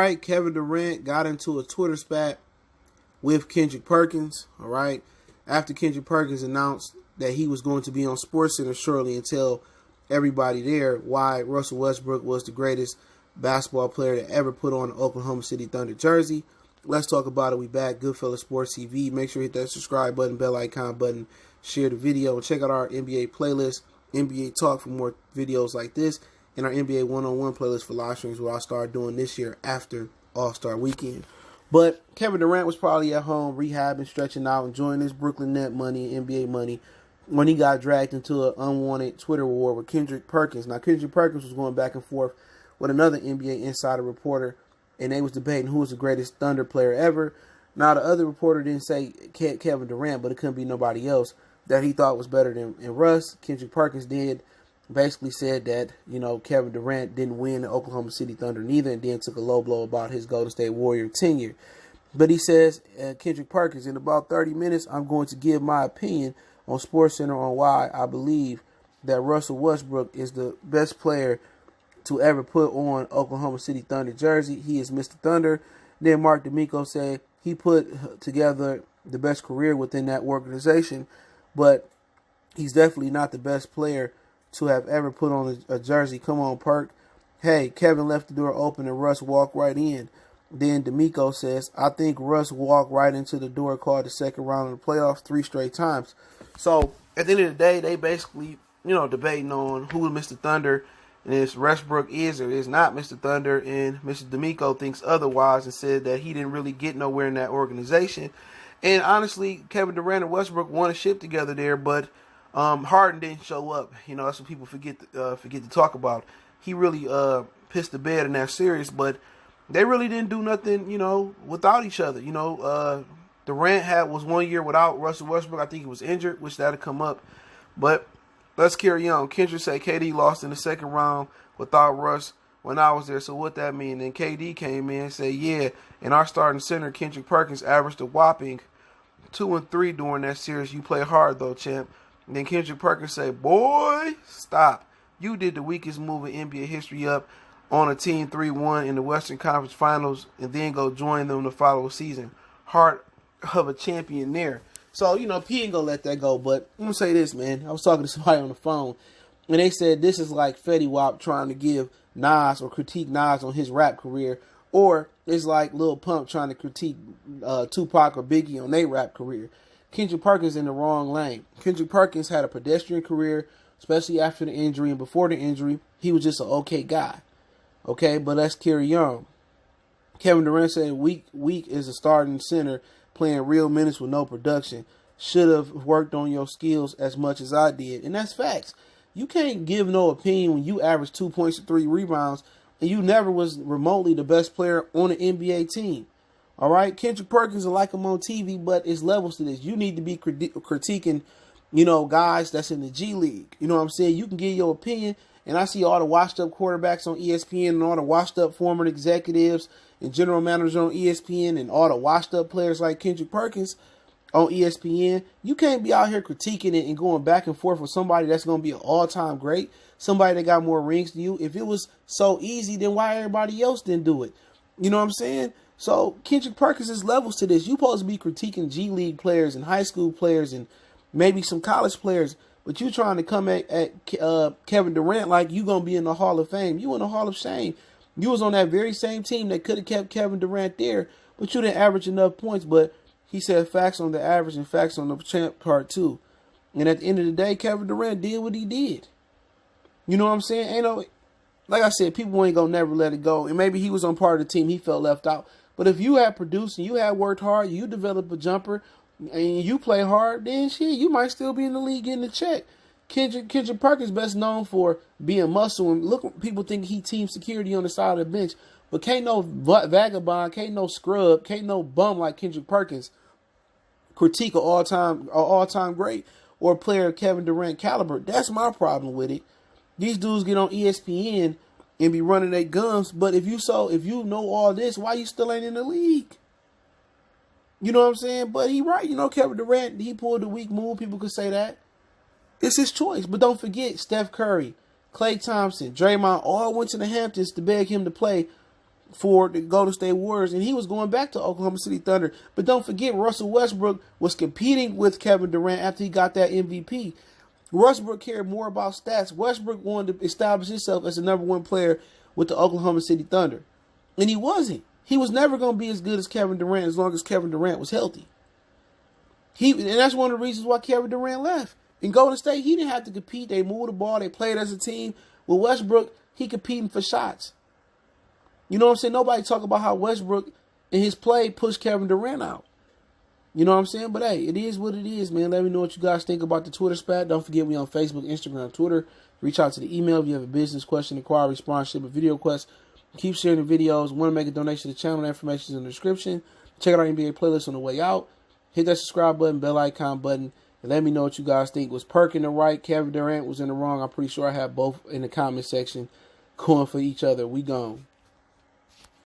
right, Kevin Durant got into a Twitter spat with Kendrick Perkins, all right, after Kendrick Perkins announced that he was going to be on SportsCenter shortly and tell everybody there why Russell Westbrook was the greatest basketball player to ever put on an Oklahoma City Thunder jersey. Let's talk about it. We back, Goodfellas Sports TV. Make sure you hit that subscribe button, bell icon button, share the video, and check out our NBA playlist, NBA Talk, for more videos like this, and our NBA one-on-one playlist for live streams, where I'll start doing this year after All-Star Weekend. But Kevin Durant was probably at home rehabbing, stretching out, enjoying his Brooklyn Net money, NBA money, when he got dragged into an unwanted Twitter war with Kendrick Perkins. Now, Kendrick Perkins was going back and forth with another NBA insider reporter, and they was debating who was the greatest Thunder player ever. Now, the other reporter didn't say Kevin Durant, but it couldn't be nobody else that he thought was better than Russ. Kendrick Perkins did. Basically said that, Kevin Durant didn't win the Oklahoma City Thunder neither, and then took a low blow about his Golden State Warrior tenure. But he says, Kendrick Perkins, in about 30 minutes, I'm going to give my opinion on SportsCenter on why I believe that Russell Westbrook is the best player to ever put on Oklahoma City Thunder jersey. He is Mr. Thunder. Then Mark D'Amico said he put together the best career within that organization, but he's definitely not the best player to have ever put on a jersey. Come on, Perk. Hey, Kevin left the door open and Russ walked right in. Then D'Amico says, I think Russ walked right into the door called the second round of the playoffs 3 straight times. So, at the end of the day, they basically, debating on who Mr. Thunder, and if Westbrook is or is not Mr. Thunder, and Mr. D'Amico thinks otherwise and said that he didn't really get nowhere in that organization. And honestly, Kevin Durant and Westbrook won a ship together there, but Harden didn't show up. That's what people forget to talk about. He really pissed the bed in that series, but they really didn't do nothing, without each other. Durant was 1 year without Russell Westbrook. I think he was injured, which that'll come up. But let's carry on. Kendrick said KD lost in the second round without Russ when I was there. So what that mean? Then KD came in and said, yeah, in our starting center, Kendrick Perkins averaged a whopping 2 and 3 during that series. You play hard though, champ. And then Kendrick Perkins said, boy, stop. You did the weakest move in NBA history up on a team 3-1 in the Western Conference Finals and then go join them the following season. Heart of a champion there. So, P ain't gonna let that go. But I'm gonna say this, man. I was talking to somebody on the phone, and they said this is like Fetty Wap trying to give Nas or critique Nas on his rap career, or it's like Lil Pump trying to critique Tupac or Biggie on their rap career. Kendrick Perkins in the wrong lane. Kendrick Perkins had a pedestrian career, especially after the injury, and before the injury, he was just an okay guy. Okay, but let's carry on. Kevin Durant said weak is a starting center playing real minutes with no production. Should have worked on your skills as much as I did. And that's facts. You can't give no opinion when you average 2 points and 3 rebounds and you never was remotely the best player on an NBA team. All right? Kendrick Perkins, I like him on TV, but it's levels to this. You need to be critiquing, guys that's in the G League. You know what I'm saying? You can give your opinion. And I see all the washed-up quarterbacks on ESPN and all the washed-up former executives and general managers on ESPN and all the washed-up players like Kendrick Perkins on ESPN. You can't be out here critiquing it and going back and forth with somebody that's going to be an all-time great, somebody that got more rings than you. If it was so easy, then why everybody else didn't do it? You know what I'm saying? So Kendrick Perkins is levels to this. You're supposed to be critiquing G League players and high school players and maybe some college players. But you trying to come at Kevin Durant like you going to be in the Hall of Fame. You in the Hall of Shame. You was on that very same team that could have kept Kevin Durant there, but you didn't average enough points. But he said facts on the average and facts on the champ part too. And at the end of the day, Kevin Durant did what he did. You know what I'm saying? Like I said, people ain't going to never let it go. And maybe he was on part of the team. He felt left out. But if you had produced and you had worked hard, you developed a jumper, and you play hard, then shit, you might still be in the league getting a check. Kendrick Perkins best known for being muscle, and look, people think he team security on the side of the bench, but can't no vagabond, can't no scrub, can't no bum like Kendrick Perkins critique an all-time great or a player of Kevin Durant caliber. That's my problem with it. These dudes get on ESPN and be running their guns, but if you know all this, why you still ain't in the league? You know what I'm saying? But he right. Kevin Durant, he pulled the weak move. People could say that. It's his choice. But don't forget, Steph Curry, Klay Thompson, Draymond all went to the Hamptons to beg him to play for the Golden State Warriors, and he was going back to Oklahoma City Thunder. But don't forget, Russell Westbrook was competing with Kevin Durant after he got that MVP. Westbrook cared more about stats. Westbrook wanted to establish himself as the number one player with the Oklahoma City Thunder. And he wasn't. He was never going to be as good as Kevin Durant as long as Kevin Durant was healthy. And that's one of the reasons why Kevin Durant left. In Golden State, he didn't have to compete. They moved the ball. They played as a team. With Westbrook, he competing for shots. You know what I'm saying? Nobody talk about how Westbrook in his play pushed Kevin Durant out. You know what I'm saying? But hey, it is what it is, man. Let me know what you guys think about the Twitter spat. Don't forget we on Facebook, Instagram, Twitter. Reach out to the email if you have a business question, inquiry, sponsorship, or video request. Keep sharing the videos. Want to make a donation to the channel? The information is in the description. Check out our NBA playlist on the way out. Hit that subscribe button, bell icon button, and let me know what you guys think. Was Perk in the right? Kevin Durant was in the wrong? I'm pretty sure I have both in the comment section going for each other. We gone.